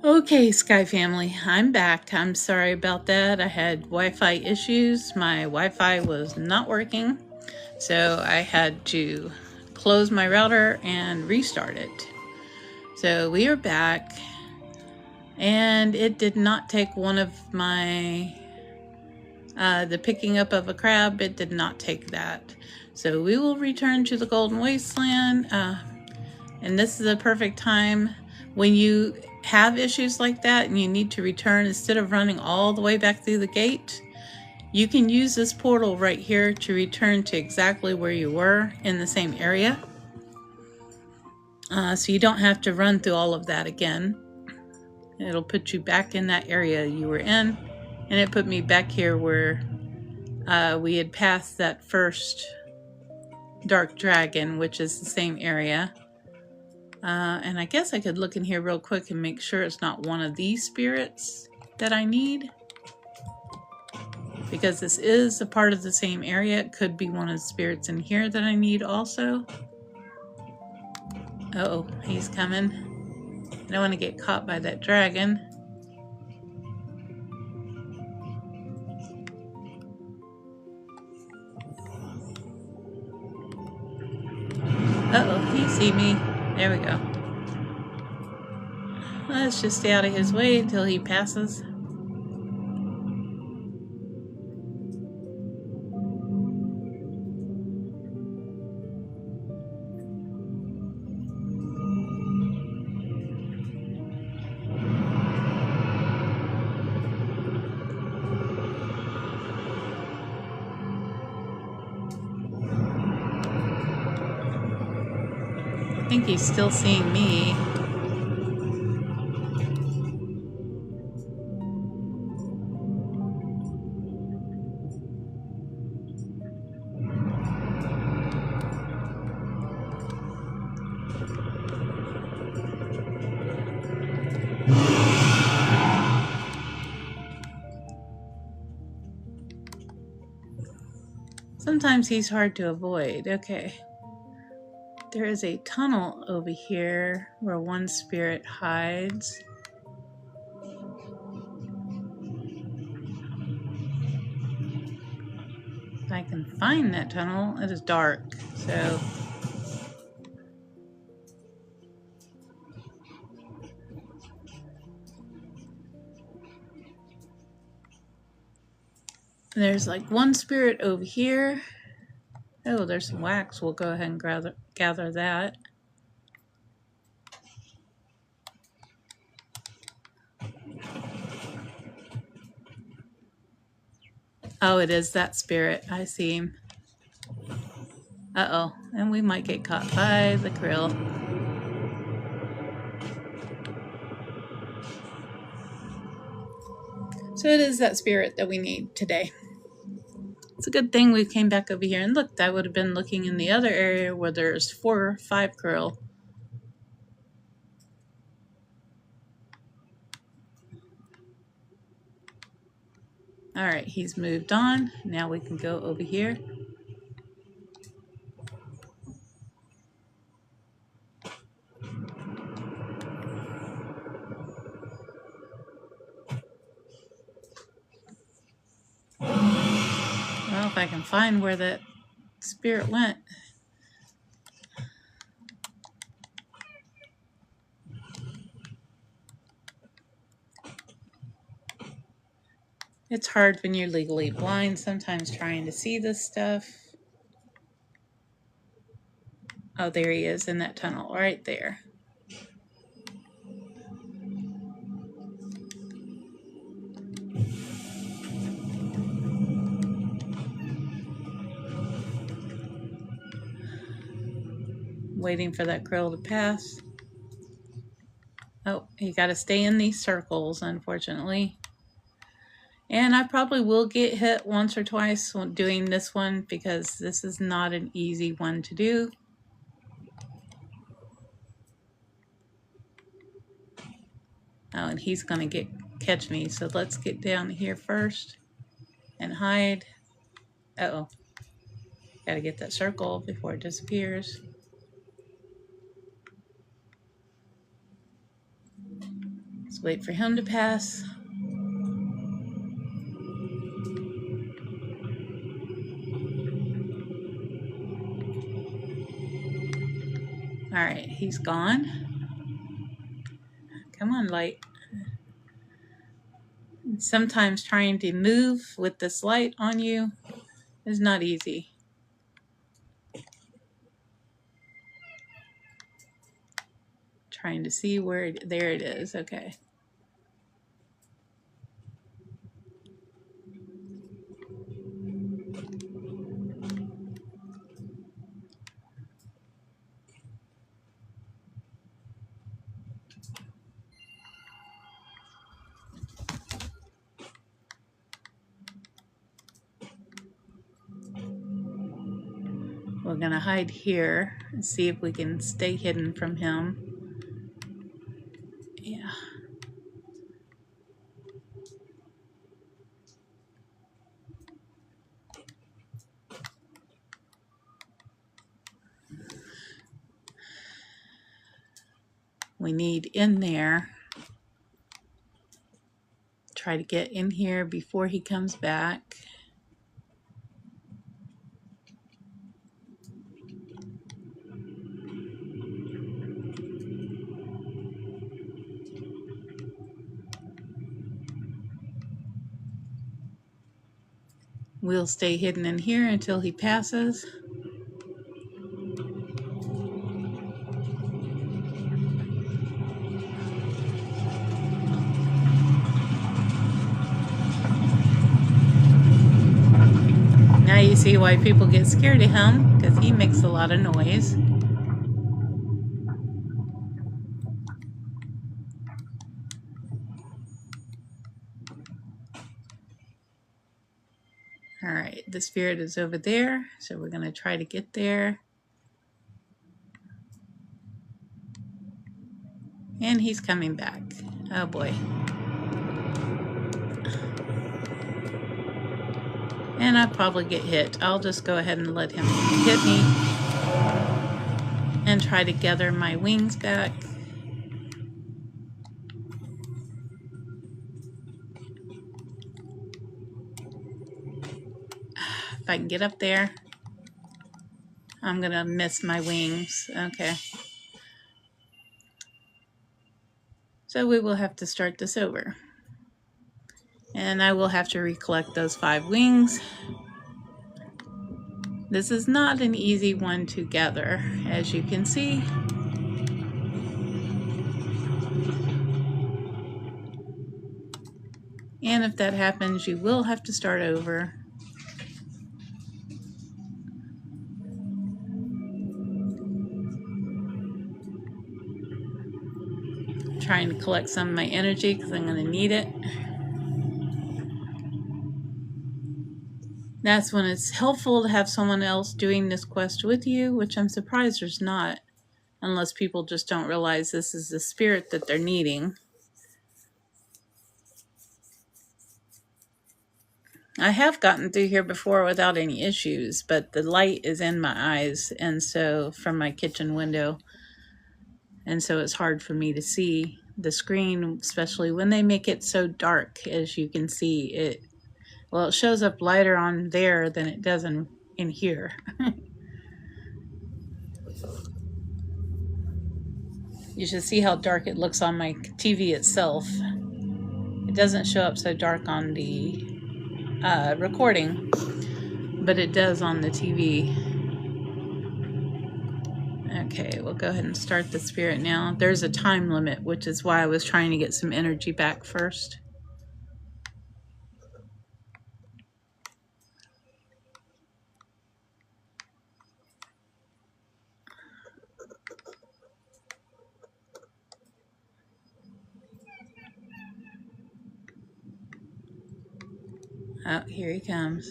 Okay, Sky Family, I'm back. I'm sorry about that. I had Wi-Fi issues. My Wi-Fi was not working, so I had to close my router and restart it. So we are back, and it did not take one of my, the picking up of a crab, it did not take that. So we will return to the Golden Wasteland, and this is a perfect time when you have issues like that and you need to return. Instead of running all the way back through the gate, you can use this portal right here to return to exactly where you were in the same area. So you don't have to run through all of that again. It'll put you back in that area you were in, and it put me back here where we had passed that first dark dragon, which is the same area. And I guess I could look in here real quick and make sure it's not one of these spirits that I need. Because this is a part of the same area, it could be one of the spirits in here that I need also. Uh-oh, he's coming. I don't want to get caught by that dragon. Uh-oh, he see me. There we go. Let's just stay out of his way until he passes. I think he's still seeing me. Sometimes he's hard to avoid. Okay. There is a tunnel over here where one spirit hides. If I can find that tunnel, it is dark, so. There's like one spirit over here. Oh, there's some wax. We'll go ahead and gather that. Oh, it is that spirit. I see him. Uh-oh, and we might get caught by the krill. So it is that spirit that we need today. It's a good thing we came back over here and looked. I would have been looking in the other area where there's 4 or 5 krill. All right, he's moved on. Now we can go over here. Well, if I can find where that spirit went. It's hard when you're legally blind sometimes trying to see this stuff. Oh, there he is in that tunnel right there. Waiting for that krill to pass. Oh, you got to stay in these circles, unfortunately. And I probably will get hit once or twice doing this one because this is not an easy one to do. Oh, and he's going to catch me. So let's get down here first and hide. Uh-oh. Got to get that circle before it disappears. Let's wait for him to pass. All right, he's gone. Come on, light. Sometimes trying to move with this light on you is not easy. Trying to see where there it is. Okay. We're gonna hide here and see if we can stay hidden from him. Yeah. We need in there. Try to get in here before he comes back. We'll stay hidden in here until he passes. Now you see why people get scared of him, because he makes a lot of noise. All right, the spirit is over there, so we're going to try to get there. And he's coming back. Oh boy. And I'll probably get hit. I'll just go ahead and let him hit me and try to gather my wings back. If I can get up there, I'm gonna miss my wings. Okay. So we will have to start this over. And I will have to recollect those 5 wings. This is not an easy one to gather, as you can see. And if that happens, you will have to start over. Trying to collect some of my energy because I'm going to need it. That's when it's helpful to have someone else doing this quest with you, which I'm surprised there's not, unless people just don't realize this is the spirit that they're needing. I have gotten through here before without any issues, but the light is in my eyes, and so from my kitchen window, and so it's hard for me to see the screen, especially when they make it so dark. As you can see, it shows up lighter on there than it does in here. You should see how dark it looks on my TV itself. It doesn't show up so dark on the recording, but it does on the TV. Okay, we'll go ahead and start the spirit now. There's a time limit, which is why I was trying to get some energy back first. Oh, here he comes.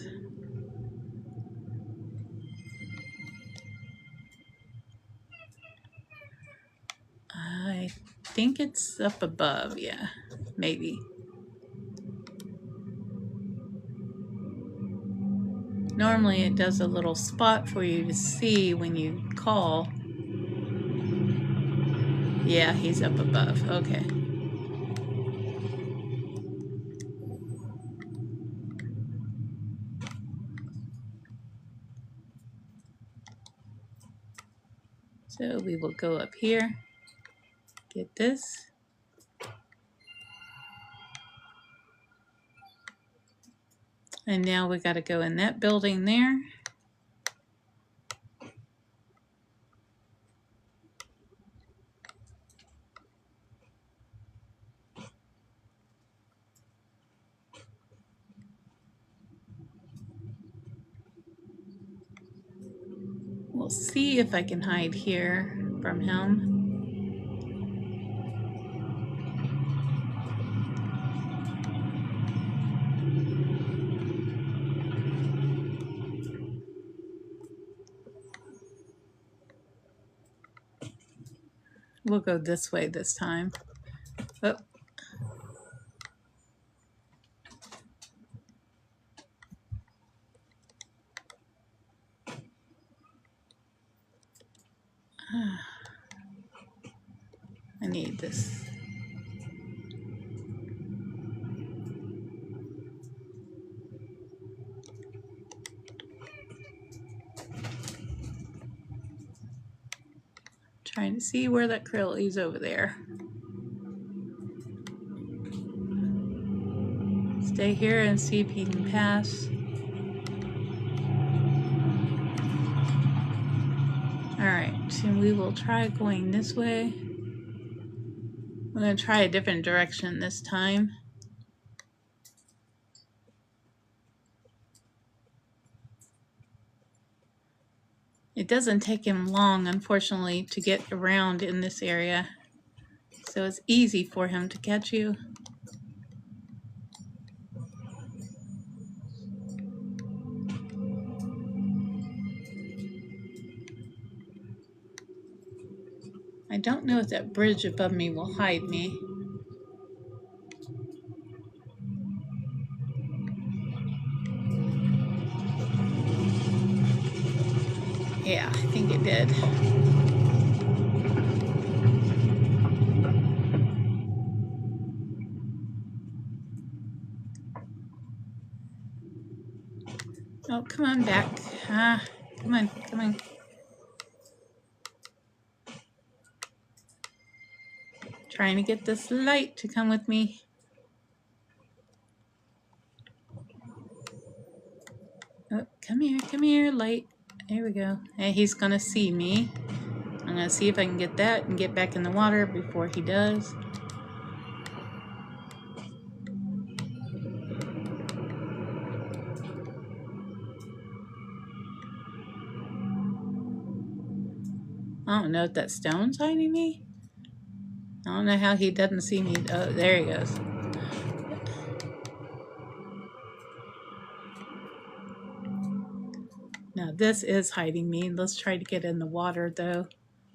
I think it's up above, yeah, maybe. Normally it does a little spot for you to see when you call. Yeah, he's up above, okay. So we will go up here, get this. And now we got to go in that building there. We'll see if I can hide here from him. We'll go this way this time. Oh. I need this. Trying to see where that krill is over there. Stay here and see if he can pass. Alright, and we will try going this way. I'm going to try a different direction this time. It doesn't take him long, unfortunately, to get around in this area. So it's easy for him to catch you. I don't know if that bridge above me will hide me. Yeah, I think it did. Oh, come on back. Come on, come on. Trying to get this light to come with me. Oh, come here, light. There we go. Hey, he's gonna see me. I'm gonna see if I can get that and get back in the water before he does. I don't know if that stone's hiding me. I don't know how he doesn't see me. Oh, there he goes. Now this is hiding me. Let's try to get in the water though.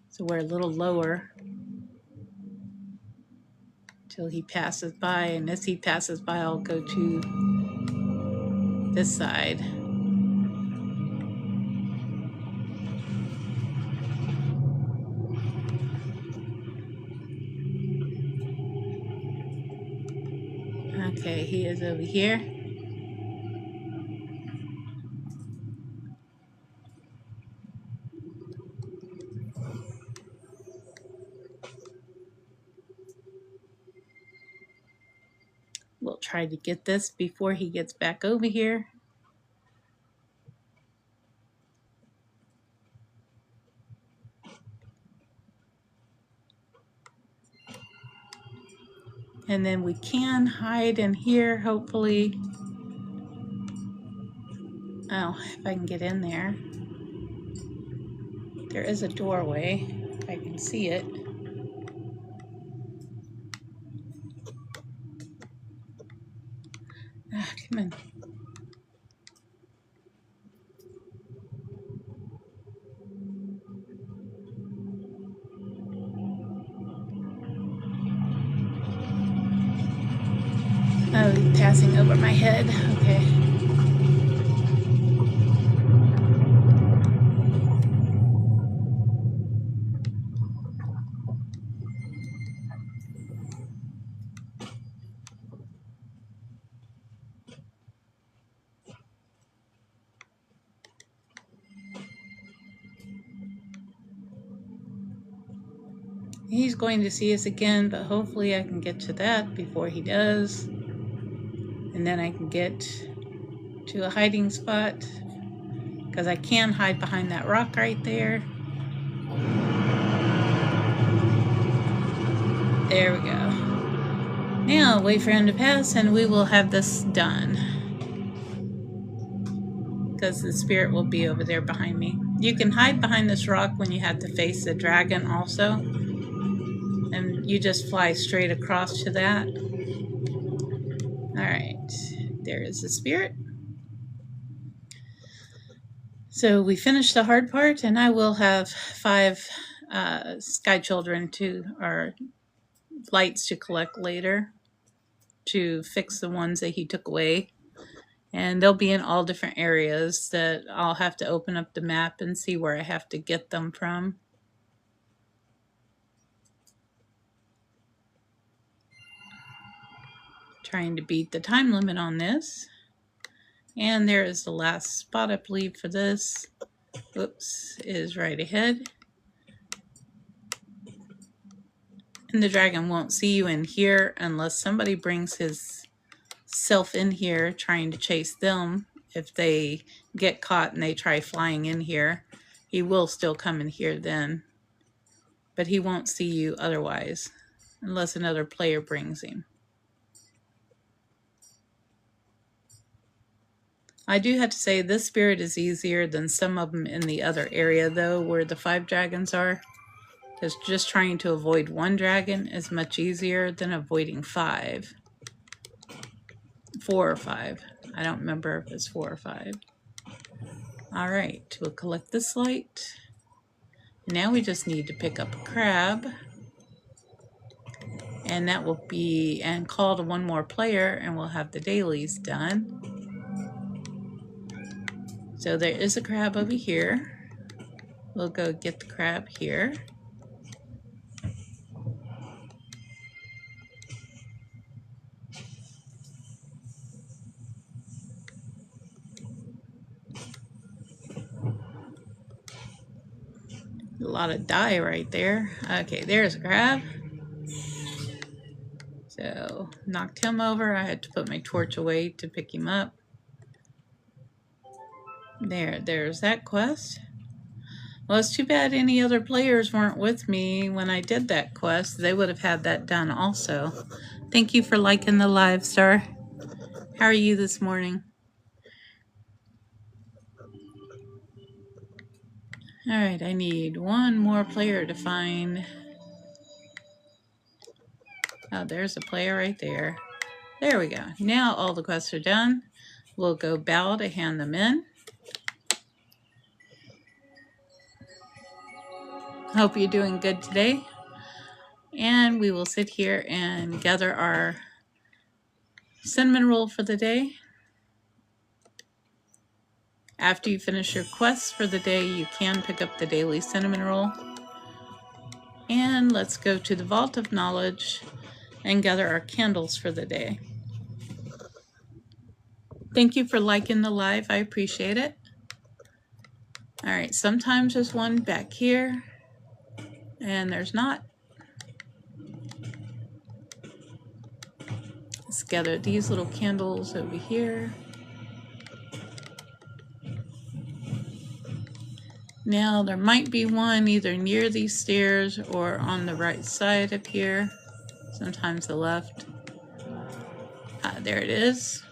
So we're a little lower. Till he passes by, and as he passes by, I'll go to this side. Okay, he is over here. We'll try to get this before he gets back over here. And then we can hide in here, hopefully. Oh, if I can get in there. There is a doorway, if I can see it. Come on. Oh, he's passing over my head. Okay. He's going to see us again, but hopefully I can get to that before he does. And then I can get to a hiding spot, because I can hide behind that rock right there. There we go. Now wait for him to pass and we will have this done, because the spirit will be over there behind me. You can hide behind this rock when you have to face the dragon also, and you just fly straight across to that. Alright, there is the spirit. So we finished the hard part, and I will have 5 sky children or lights to collect later to fix the ones that he took away. And they'll be in all different areas that I'll have to open up the map and see where I have to get them from. Trying to beat the time limit on this. And there is the last spot, I believe, for this. Oops, is right ahead. And the dragon won't see you in here unless somebody brings his self in here trying to chase them. If they get caught and they try flying in here, he will still come in here then. But he won't see you otherwise, unless another player brings him. I do have to say this spirit is easier than some of them in the other area though, where the 5 dragons are. Because just trying to avoid 1 dragon is much easier than avoiding 5. 4 or 5. I don't remember if it's 4 or 5. Alright, we'll collect this light. Now we just need to pick up a crab. And that will be, and call to 1 more player, and we'll have the dailies done. So there is a crab over here. We'll go get the crab here. A lot of dye right there. Okay, there's a crab. So, knocked him over. I had to put my torch away to pick him up. There's that quest. Well, it's too bad any other players weren't with me when I did that quest. They would have had that done also. Thank you for liking the live, star. How are you this morning? Alright, I need 1 more player to find. Oh, there's a player right there. There we go. Now all the quests are done. We'll go bow to hand them in. Hope you're doing good today. And we will sit here and gather our cinnamon roll for the day. After you finish your quests for the day, you can pick up the daily cinnamon roll. And let's go to the Vault of Knowledge and gather our candles for the day. Thank you for liking the live. I appreciate it. Alright, sometimes there's one back here, and there's not. Let's gather these little candles over here. Now there might be one either near these stairs or on the right side up here. Sometimes the left. There it is.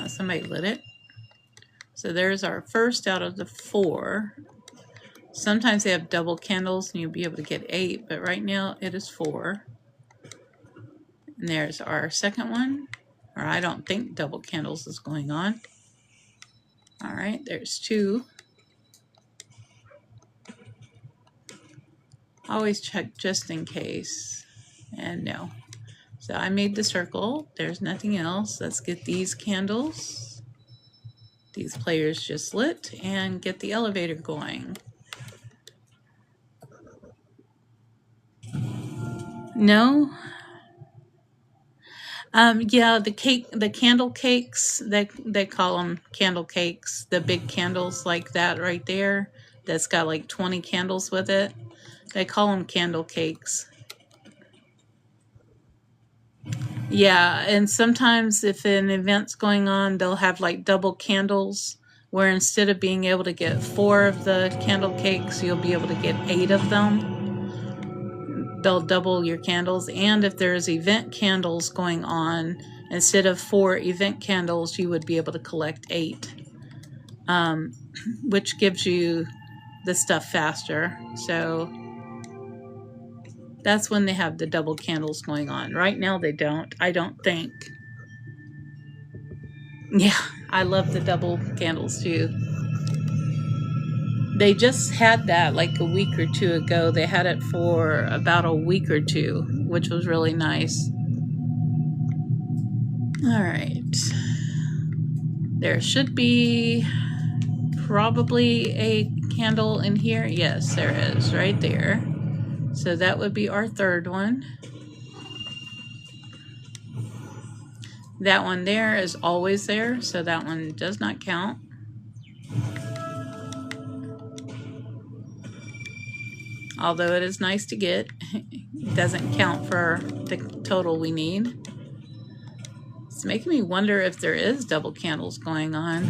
Somebody lit it. So there's our first out of the 4. Sometimes they have double candles and you'll be able to get 8, but right now it is 4. And there's our second one. Or I don't think double candles is going on. Alright, there's 2. Always check just in case. And no. So I made the circle. There's nothing else. Let's get these candles. These players just lit, and get the elevator going. No. Yeah, the candle cakes, they call them candle cakes. The big candles like that right there. that's got like 20 candles with it. They call them candle cakes. Yeah, and sometimes if an event's going on, they'll have like double candles, where instead of being able to get 4 of the candle cakes, you'll be able to get 8 of them. They'll double your candles. And if there's event candles going on, instead of 4 event candles, you would be able to collect 8, which gives you the stuff faster. So that's when they have the double candles going on. Right now they don't, I don't think. Yeah, I love the double candles too. They just had that like a week or 2 ago. They had it for about a week or 2, which was really nice. All right. There should be probably a candle in here. Yes, there is, right there. So that would be our 3rd one. That one there is always there, so that one does not count. Although it is nice to get, it doesn't count for the total we need. It's making me wonder if there is double candles going on.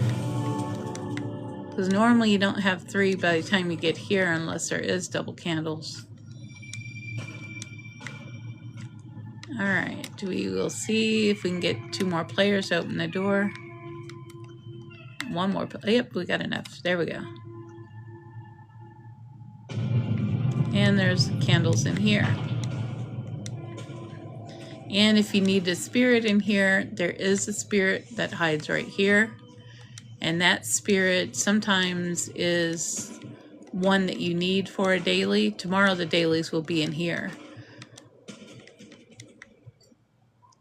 Because normally you don't have 3 by the time you get here unless there is double candles. Alright, we will see if we can get 2 more players to open the door. 1 more, yep, we got enough. There we go. And there's candles in here. And if you need a spirit in here, there is a spirit that hides right here. And that spirit sometimes is one that you need for a daily. Tomorrow the dailies will be in here.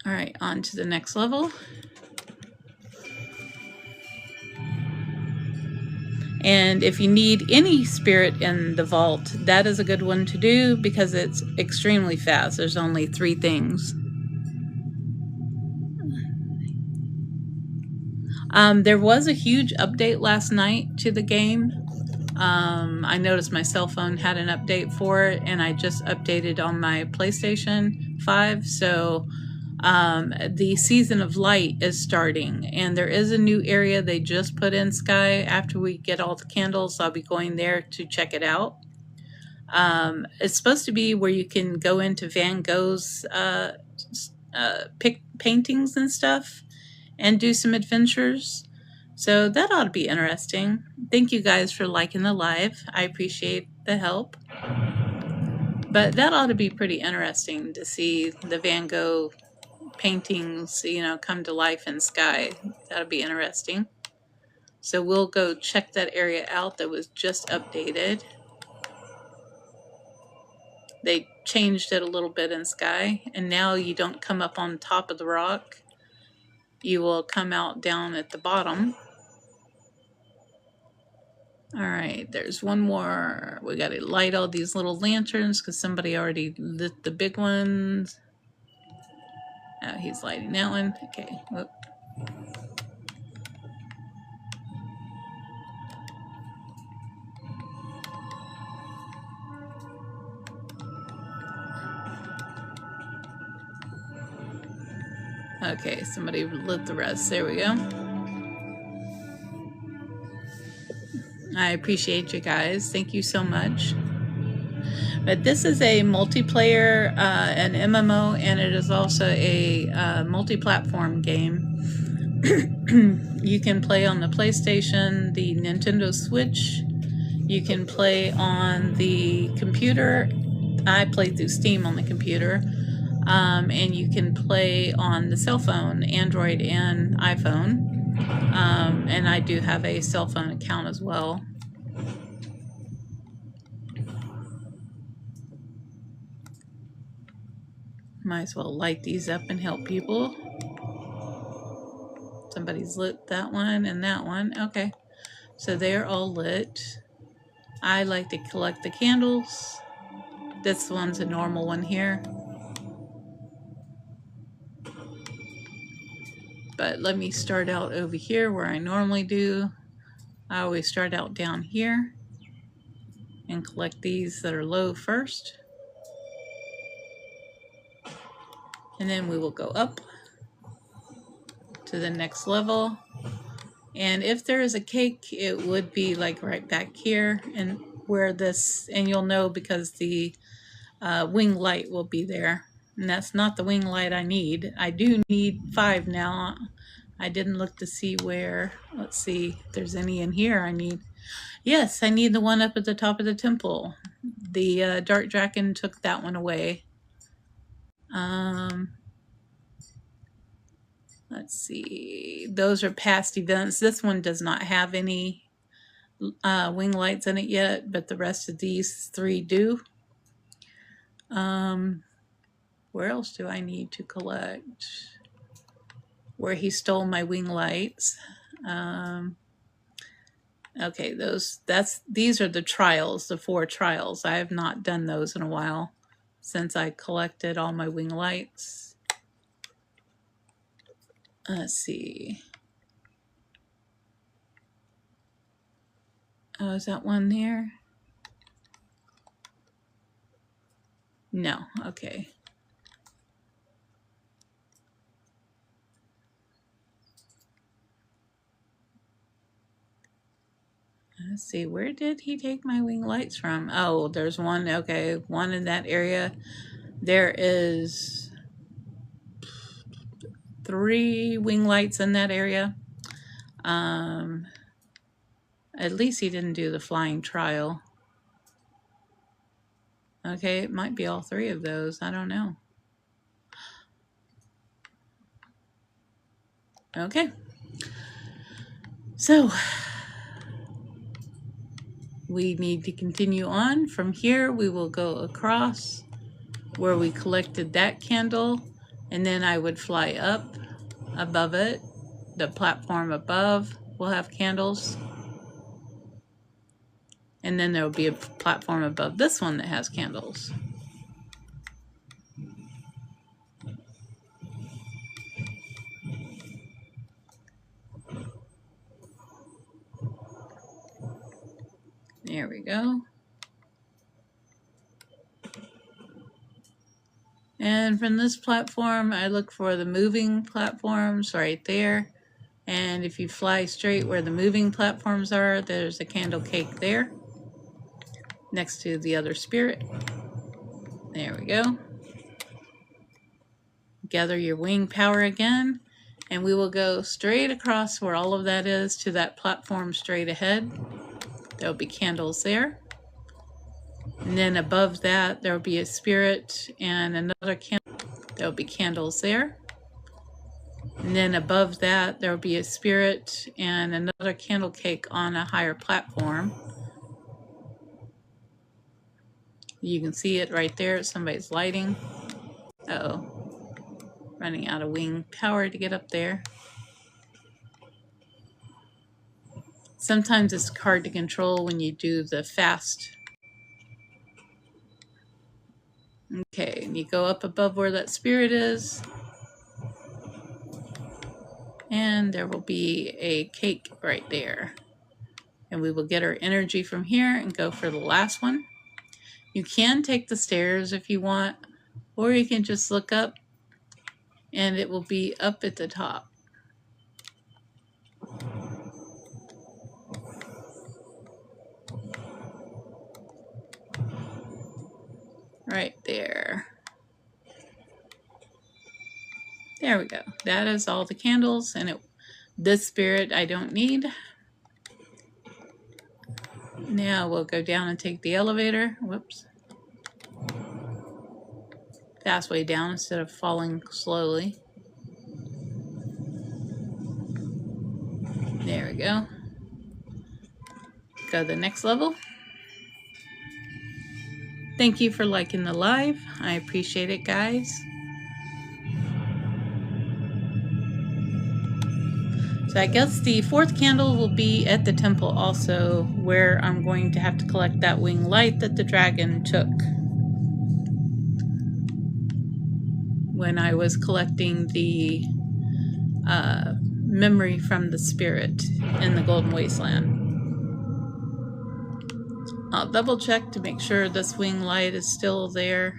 Alright, on to the next level. And if you need any spirit in the vault, that is a good one to do because it's extremely fast. There's only 3 things. There was a huge update last night to the game. I noticed my cell phone had an update for it, and I just updated on my PlayStation 5. So the Season of Light is starting, and there is a new area they just put in Sky. After we get all the candles, I'll be going there to check it out. It's supposed to be where you can go into Van Gogh's paintings and stuff and do some adventures. So that ought to be interesting. Thank you guys for liking the live. I appreciate the help. But that ought to be pretty interesting to see the Van Gogh paintings, you know, come to life in Sky. That'll be interesting. So we'll go check that area out that was just updated. They changed it a little bit in Sky, and now you don't come up on top of the rock. You will come out down at the bottom. Alright, there's one more. We gotta light all these little lanterns because somebody already lit the big ones. Oh, he's lighting that one. Okay. Whoop. Okay, somebody lit the rest. There we go. I appreciate you guys. Thank you so much. But this is a multiplayer, an MMO, and it is also a multi-platform game. You can play on the PlayStation, the Nintendo Switch. You can play on the computer. I play through Steam on the computer. And you can play on the cell phone, Android and iPhone. And I do have a cell phone account as well. Might as well light these up and help people. Somebody's lit that one and that one. Okay, so they're all lit. I like to collect the candles. This one's a normal one here. But let me start out over here where I normally do. I always start out down here. and collect these that are low first. And then we will go up to the next level. And if there is a cake, it would be like right back here, and where this, and you'll know because the wing light will be there. And that's not the wing light I need. I do need 5 now. I didn't look to see where, let's see if there's any in here I need. Yes, I need the one up at the top of the temple. The Dark Dragon took that one away. Let's see. Those are past events. This one does not have any wing lights in it yet, but the rest of these 3 do. Where else do I need to collect? Where he stole my wing lights. Okay, these are the trials, the 4 trials. I have not done those in a while since I collected all my wing lights. Let's see. Oh, is that one there? No, okay. Let's see, where did he take my wing lights from? Oh, there's one, okay, one in that area. There is 3 wing lights in that area. At least he didn't do the flying trial. Okay, it might be all 3 of those. I don't know. Okay. So, we need to continue on. From here, we will go across where we collected that candle, and then I would fly up above it. The platform above will have candles. And then there will be a platform above this one that has candles. There we go. And from this platform, I look for the moving platforms right there. And if you fly straight where the moving platforms are, there's a candle cake there next to the other spirit. There we go. Gather your wing power again, and we will go straight across where all of that is to that platform straight ahead. There'll be candles there. And then above that, there'll be a spirit and another candle. There'll be candles there. And then above that, there'll be a spirit and another candle cake on a higher platform. You can see it right there. Somebody's lighting. Uh-oh. Running out of wing power to get up there. Sometimes it's hard to control when you do the fast. Okay, and you go up above where that spirit is. And there will be a cake right there. And we will get our energy from here and go for the last one. You can take the stairs if you want, or you can just look up and it will be up at the top. Right there. There we go. That is all the candles, and this spirit I don't need. Now we'll go down and take the elevator. Whoops. Fast way down instead of falling slowly. There we go. Go to the next level. Thank you for liking the live. I appreciate it, guys. So I guess the 4th candle will be at the temple also, where I'm going to have to collect that wing light that the dragon took when I was collecting the memory from the spirit in the Golden Wasteland. I'll double check to make sure the swing light is still there.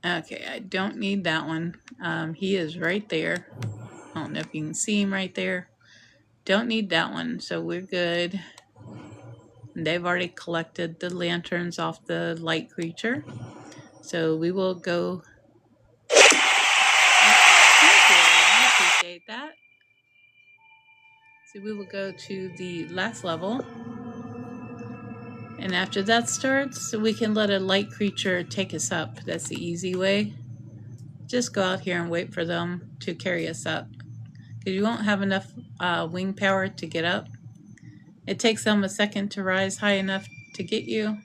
Okay, I don't need that one. He is right there. I don't know if you can see him right there. Don't need that one, so we're good. They've already collected the lanterns off the light creature. So we will go. Thank you. I appreciate that. So we will go to the last level. And after that starts, we can let a light creature take us up. That's the easy way. Just go out here and wait for them to carry us up. Because you won't have enough wing power to get up. It takes them a second to rise high enough to get you.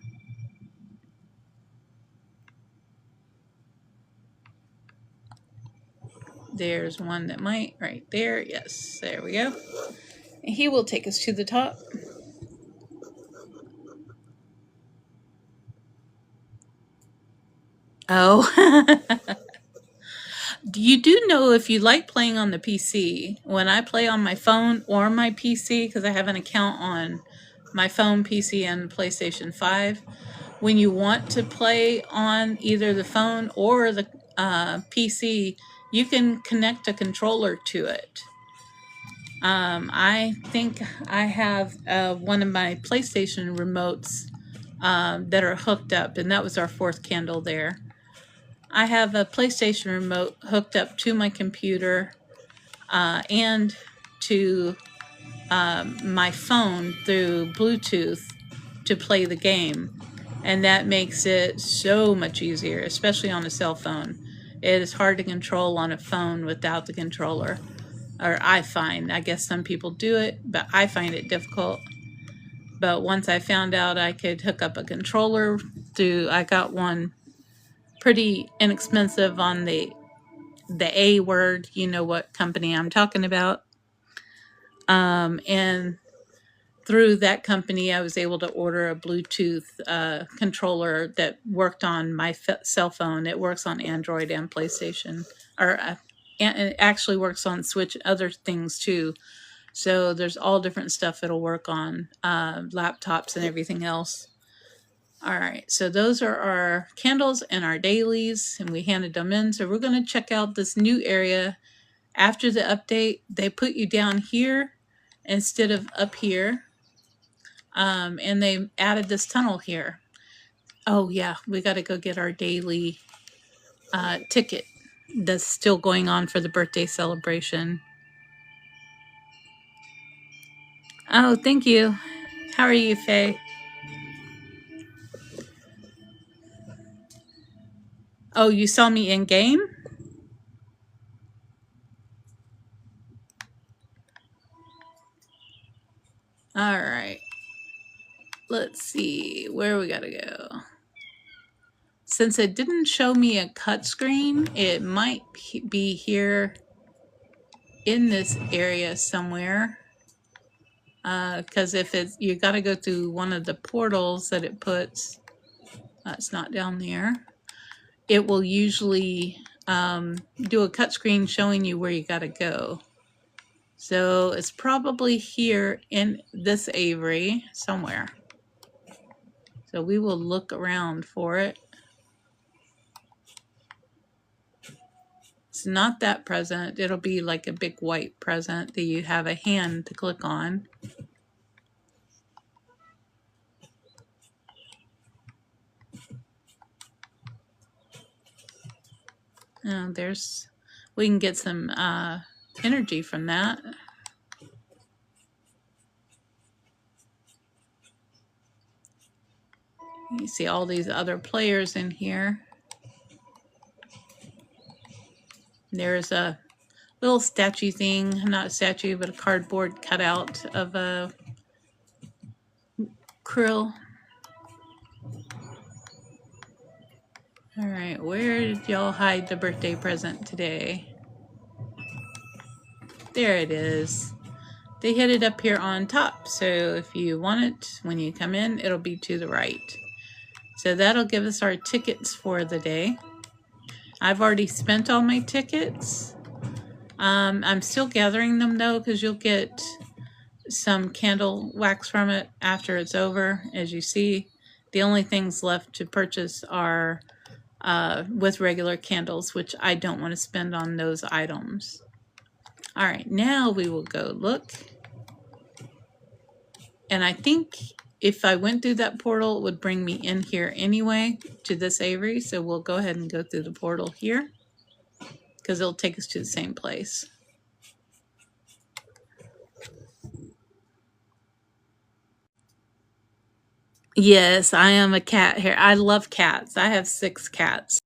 There's one that might, right there. Yes, there we go. And he will take us to the top. Oh. You do know if you like playing on the PC, when I play on my phone or my PC, because I have an account on my phone, PC, and PlayStation 5, when you want to play on either the phone or the PC, you can connect a controller to it. I think I have one of my PlayStation remotes that are hooked up, and that was our fourth candle there. I have a PlayStation remote hooked up to my computer and to my phone through Bluetooth to play the game. And that makes it so much easier, especially on a cell phone. It is hard to control on a phone without the controller. Or I find. I guess some people do it, but I find it difficult. But once I found out I could hook up a controller through, I got one pretty inexpensive on the A word, you know what company I'm talking about. And through that company, I was able to order a Bluetooth controller that worked on my cell phone. It works on Android and PlayStation, or it actually works on Switch, other things too. So there's all different stuff it'll work on, laptops and everything else. All right, so those are our candles and our dailies, and we handed them in. So we're going to check out this new area. After the update, they put you down here instead of up here. And they added this tunnel here. Oh yeah, we got to go get our daily ticket that's still going on for the birthday celebration. Oh, thank you. How are you, Faye? Oh, you saw me in game? All right. Let's see where we gotta go. Since it didn't show me a cut screen, it might be here in this area somewhere. Because if it's, you got to go through one of the portals that it puts. It's not down there. It will usually do a cut screen showing you where you got to go. So it's probably here in this Aviary somewhere. So we will look around for it. It's not that present. It'll be like a big white present that you have a hand to click on. There's, we can get some energy from that. You see all these other players in here. There's a little statue thing, not a statue, but a cardboard cutout of a krill. All right, where did y'all hide the birthday present today? There it is. They hid it up here on top, so if you want it when you come in, it'll be to the right. So that'll give us our tickets for the day. I've already spent all my tickets. I'm still gathering them though, because you'll get some candle wax from it after it's over. As you see, the only things left to purchase are with regular candles, which I don't want to spend on those items. All right, now we will go look. And I think if I went through that portal, it would bring me in here anyway to this Avery. So we'll go ahead and go through the portal here because it'll take us to the same place. Yes, I am a cat here. I love cats. I have 6 cats.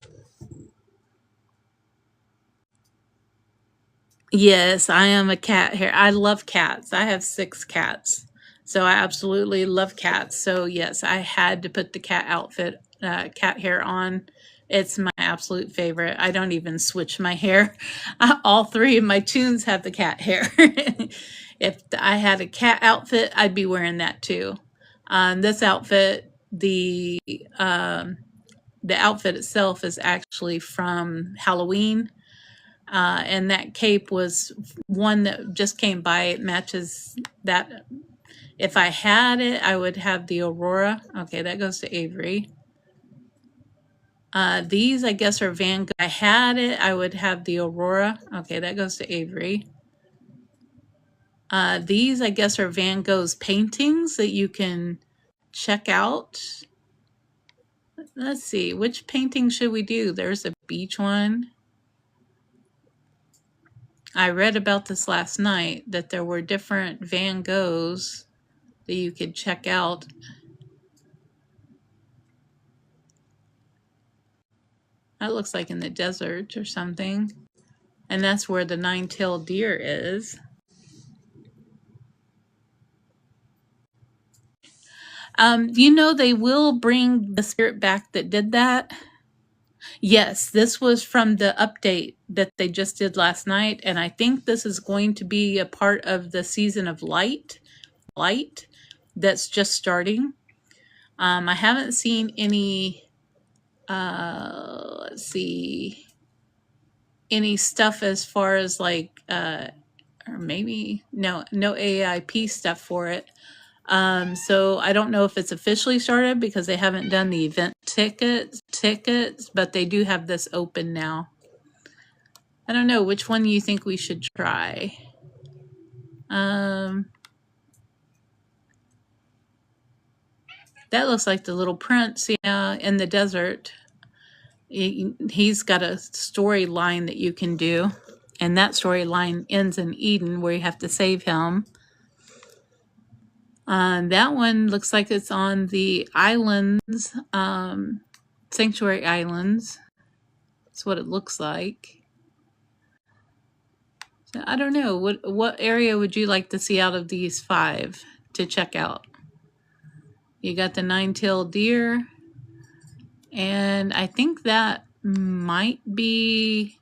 Yes, I am a cat here. I love cats. I have 6 cats. So I absolutely love cats. So yes, I had to put the cat outfit, cat hair on. It's my absolute favorite. I don't even switch my hair. All 3 of my tunes have the cat hair. If I had a cat outfit, I'd be wearing that too. This outfit, the outfit itself is actually from Halloween. And that cape was one that just came by. It matches that. If I had it, I would have the Aurora. Okay, that goes to Avery. These, I guess, are Van Gogh. If I had it, I would have the Aurora. Okay, that goes to Avery. These, I guess, are Van Gogh's paintings that you can check out. Let's see, which painting should we do? There's a beach one. I read about this last night, that there were different Van Goghs that you could check out. That looks like in the desert or something. And that's where the 9-tailed deer is. You know, they will bring the spirit back that did that. Yes, this was from the update that they just did last night. And I think this is going to be a part of the season of light that's just starting. I haven't seen any, let's see, any stuff as far as like, or maybe, no AIP stuff for it. So I don't know if it's officially started because they haven't done the event tickets, but they do have this open now. I don't know, which one do you think we should try? That looks like the Little Prince, yeah, in the desert. He's got a storyline that you can do, and that storyline ends in Eden where you have to save him. That one looks like it's on the islands, Sanctuary Islands. That's what it looks like. So I don't know. What area would you like to see out of these 5 to check out? You got the 9-tailed deer, and I think that might be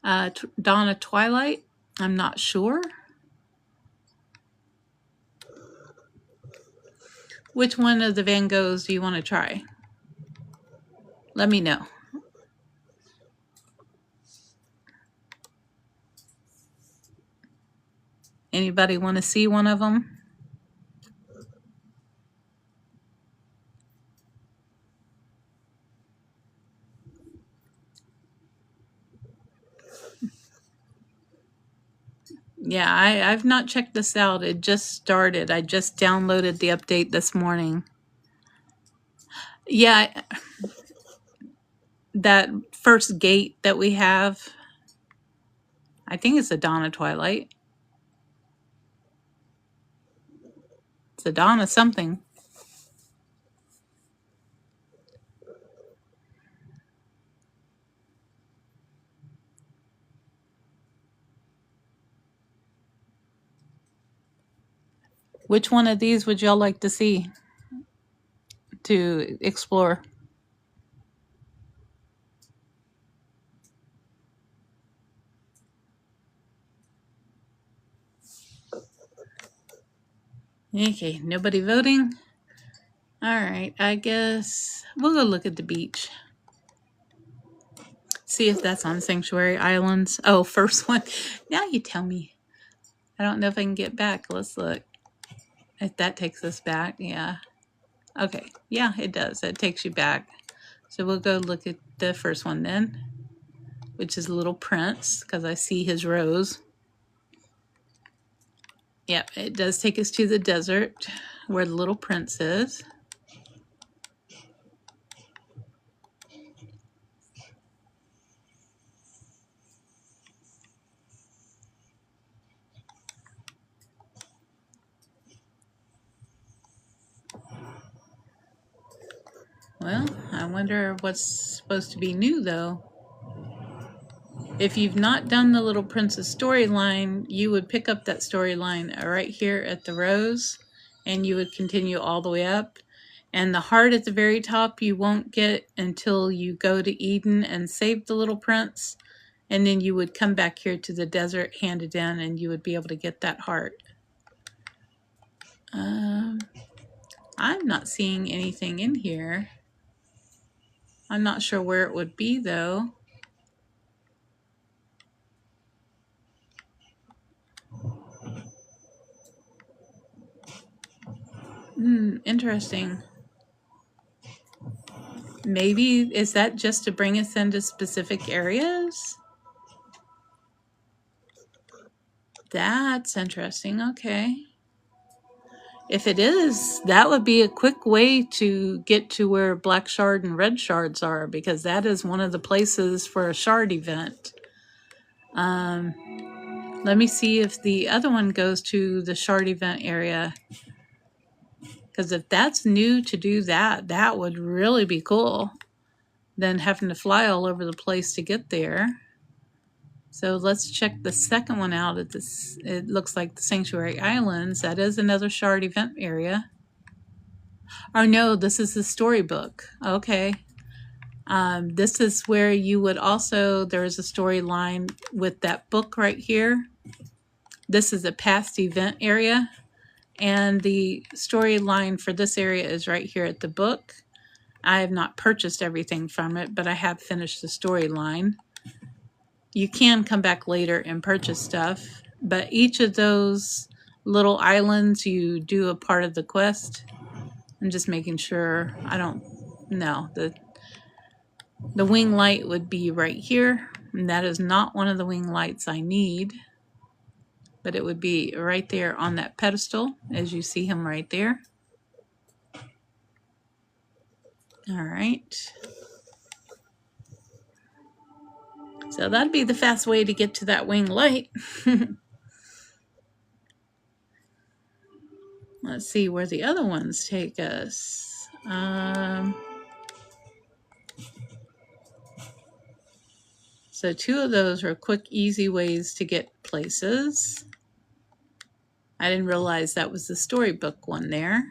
Dawn of Twilight. I'm not sure. Which one of the Van Goghs do you want to try? Let me know. Anybody want to see one of them? Yeah, I've not checked this out. It just started. I just downloaded the update this morning. Yeah, that first gate that we have, I think it's a Dawn of Twilight. It's a Dawn of something. Which one of these would y'all like to see to explore? Okay, nobody voting? Alright, I guess we'll go look at the beach. See if that's on Sanctuary Islands. Oh, first one. Now you tell me. I don't know if I can get back. Let's look. If that takes us back, yeah. Okay, yeah, it does. It takes you back. So we'll go look at the first one then, which is Little Prince, because I see his rose. Yep, it does take us to the desert where the Little Prince is. Well, I wonder what's supposed to be new, though. If you've not done the Little Princess storyline, you would pick up that storyline right here at the rose, and you would continue all the way up. And the heart at the very top you won't get until you go to Eden and save the Little Prince. And then you would come back here to the desert, hand it in, and you would be able to get that heart. I'm not seeing anything in here. I'm not sure where it would be, though. Interesting. Maybe, is that just to bring us into specific areas? That's interesting. Okay. If it is, that would be a quick way to get to where Black Shard and Red Shards are, because that is one of the places for a shard event. Let me see if the other one goes to the shard event area. Because if that's new to do that, that would really be cool. Than having to fly all over the place to get there. So let's check the second one out. At this, it looks like the Sanctuary Islands. That is another shard event area. Oh no, this is the storybook. Okay. This is where you would also, there's a storyline with that book right here. This is a past event area. And the storyline for this area is right here at the book. I have not purchased everything from it, but I have finished the storyline. You can come back later and purchase stuff, but each of those little islands, you do a part of the quest. I'm just making sure I don't know. The wing light would be right here, and that is not one of the wing lights I need, but it would be right there on that pedestal, as you see him right there. All right. So that'd be the fast way to get to that wing light. Let's see where the other ones take us. So 2 of those are quick, easy ways to get places. I didn't realize that was the storybook one there.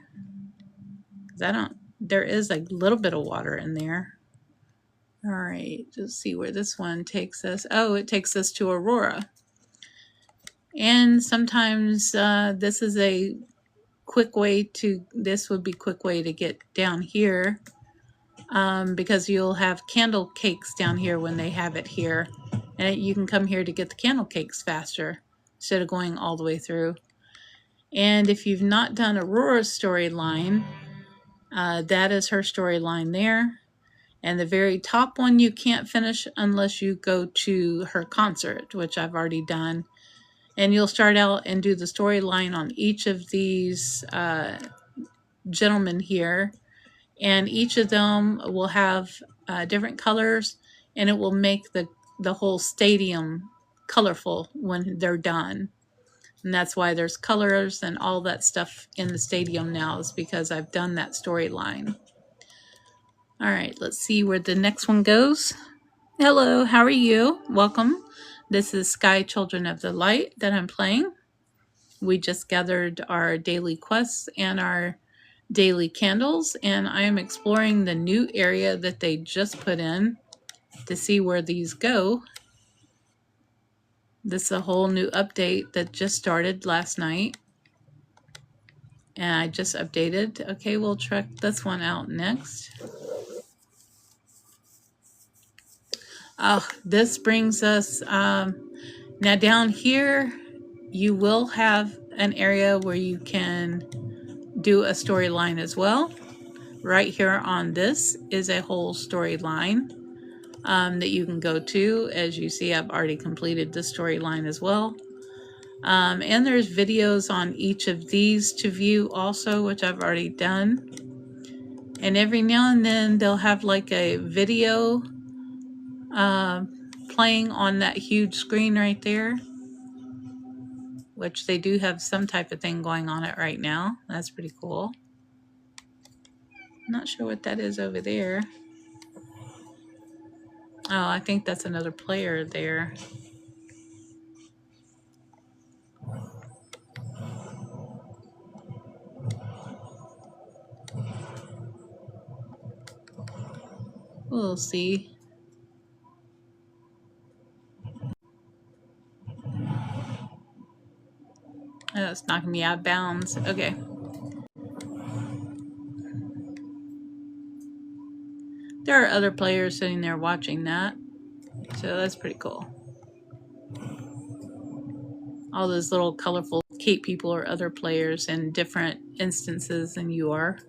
There is a little bit of water in there. All right, let's see where this one takes us. Oh, it takes us to Aurora. And sometimes this is a quick way to, this would be a quick way to get down here, because you'll have candle cakes down here when they have it here. And you can come here to get the candle cakes faster instead of going all the way through. And if you've not done Aurora's storyline, that is her storyline there. And the very top one you can't finish unless you go to her concert, which I've already done. And you'll start out and do the storyline on each of these gentlemen here. And each of them will have different colors, and it will make the whole stadium colorful when they're done. And that's why there's colors and all that stuff in the stadium now, is because I've done that storyline. All right, let's see where the next one goes. Hello, how are you? Welcome. This is Sky Children of the Light that I'm playing. We just gathered our daily quests and our daily candles, and I am exploring the new area that they just put in to see where these go. This is a whole new update that just started last night. And I just updated. Okay, we'll check this one out next. Oh, this brings us, now down here, you will have an area where you can do a storyline as well. Right here on this is a whole storyline that you can go to. As you see, I've already completed the storyline as well. And there's videos on each of these to view also, which I've already done. And every now and then they'll have like a video playing on that huge screen right there, which they do have some type of thing going on it right now. That's pretty cool. Not sure what that is over there. Oh, I think that's another player there. We'll see. Oh, it's knocking me out of bounds. Okay. There are other players sitting there watching that. So that's pretty cool. All those little colorful cape people are other players in different instances than you are.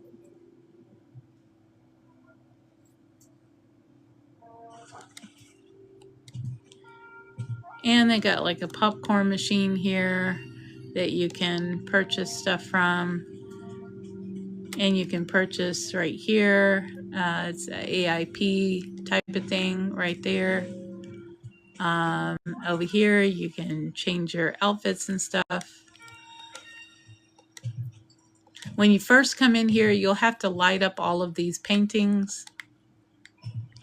And they got like a popcorn machine here that you can purchase stuff from. And you can purchase right here. It's an AIP type of thing right there. Over here, you can change your outfits and stuff. When you first come in here, you'll have to light up all of these paintings.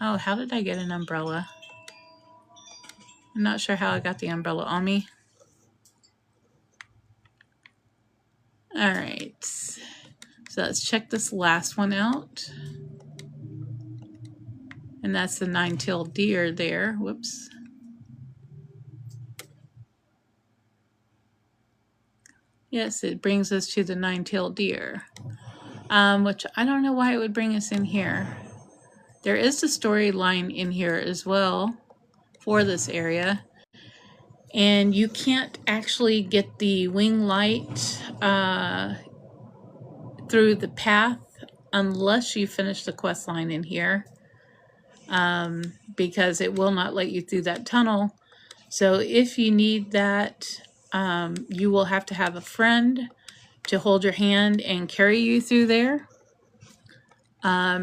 Oh, how did I get an umbrella? I'm not sure how I got the umbrella on me. All right. So let's check this last one out. And that's the nine-tailed deer there. Whoops. Yes, it brings us to the nine-tailed deer, which I don't know why it would bring us in here. There is a storyline in here as well for this area. And you can't actually get the wing light through the path unless you finish the quest line in here, because it will not let you through that tunnel. So if you need that, you will have to have a friend to hold your hand and carry you through there,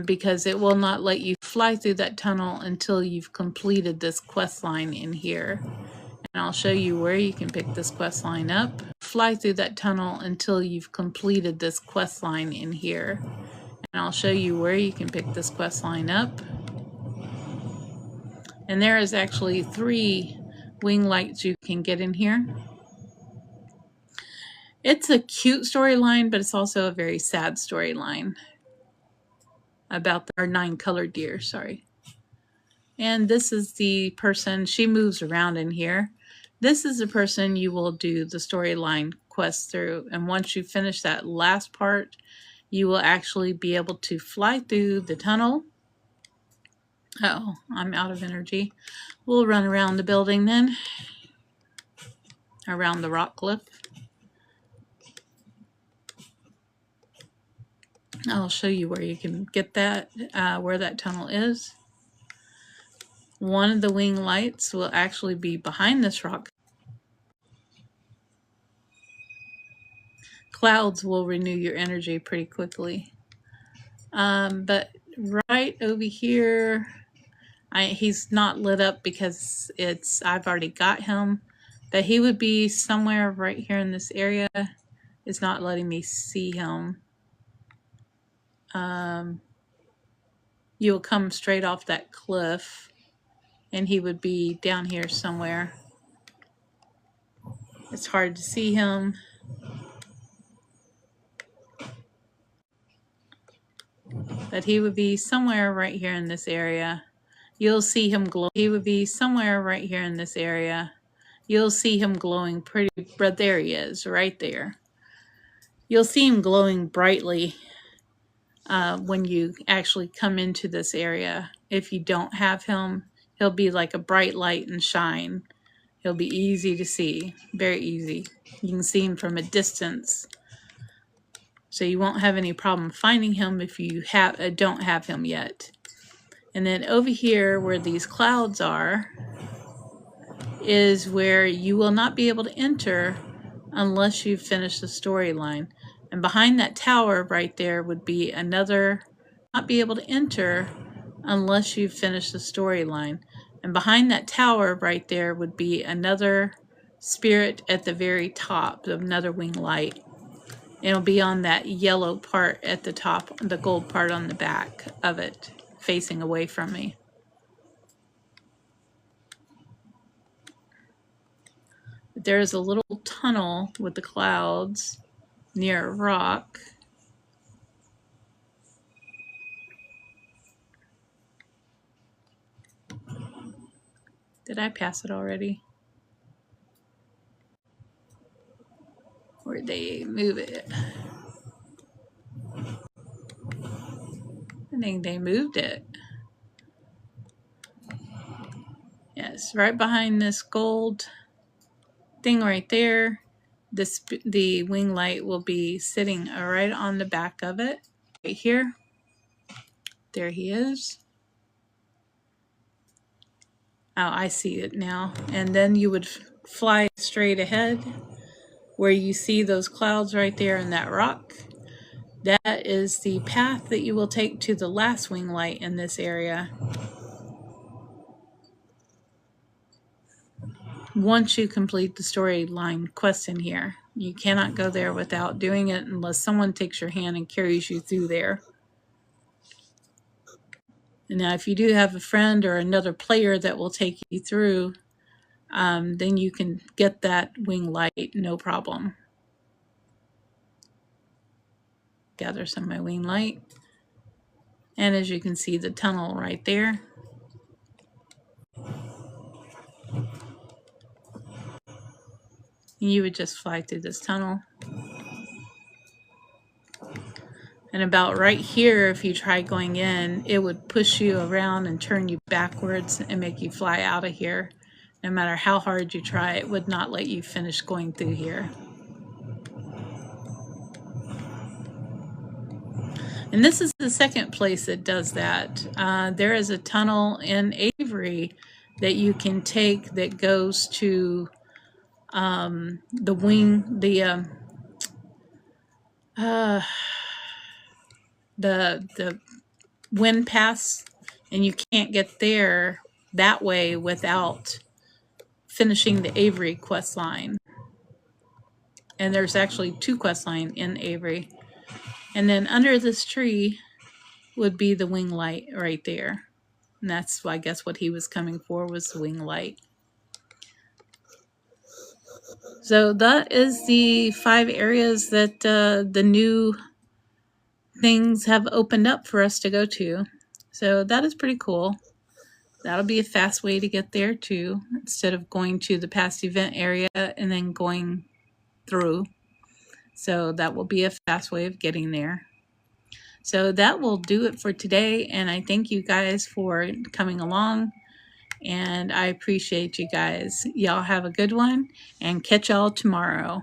because it will not let you fly through that tunnel until you've completed this quest line in here. And I'll show you where you can pick this quest line up. Fly through that tunnel until you've completed this quest line in here. And I'll show you where you can pick this quest line up. And there is actually 3 wing lights you can get in here. It's a cute storyline, but it's also a very sad storyline about our 9-colored deer, sorry. And this is the person, she moves around in here. This is the person you will do the storyline quest through. And once you finish that last part, you will actually be able to fly through the tunnel. Uh-oh, I'm out of energy. We'll run around the building then, around the rock cliff. I'll show you where you can get that, where that tunnel is. One of the wing lights will actually be behind this rock. Clouds will renew your energy pretty quickly. But right over here, he's not lit up because I've already got him. But he would be somewhere right here in this area. It's not letting me see him. You'll come straight off that cliff, and he would be down here somewhere. It's hard to see him. But he would be somewhere right here in this area. You'll see him glow. He would be somewhere right here in this area. You'll see him glowing pretty, but there he is, right there. You'll see him glowing brightly when you actually come into this area. If you don't have him, he'll be like a bright light and shine. He'll be easy to see, very easy. You can see him from a distance. So you won't have any problem finding him if you don't have him yet. And then over here where these clouds are is where you will not be able to enter unless you finish the storyline. And behind that tower right there would be another, not be able to enter unless you finish the storyline. And behind that tower right there would be another spirit at the very top, another wing light. It'll be on that yellow part at the top, the gold part on the back of it, facing away from me. There's a little tunnel with the clouds near a rock. Did I pass it already? Where'd they move it? I think they moved it. Yes, right behind this gold thing right there. The wing light will be sitting right on the back of it. Right here. There he is. Oh, I see it now. And then you would fly straight ahead where you see those clouds right there in that rock. That is the path that you will take to the last wing light in this area. Once you complete the storyline quest in here, you cannot go there without doing it unless someone takes your hand and carries you through there. And now if you do have a friend or another player that will take you through, then you can get that wing light, no problem. Gather some of my wing light. And as you can see, the tunnel right there. You would just fly through this tunnel. And about right here, if you try going in, it would push you around and turn you backwards and make you fly out of here. No matter how hard you try, it would not let you finish going through here. And this is the second place that does that. There is a tunnel in Avery that you can take that goes to the wing, the wind pass, and you can't get there that way without finishing the Avery quest line. And there's actually 2 quest lines in Avery. And then under this tree would be the wing light right there. And that's, I guess, what he was coming for, was the wing light. So that is the 5 areas that the new things have opened up for us to go to. So that is pretty cool. That'll be a fast way to get there too, instead of going to the past event area and then going through. So that will be a fast way of getting there. So that will do it for today. And I thank you guys for coming along. And I appreciate you guys. Y'all have a good one and catch y'all tomorrow.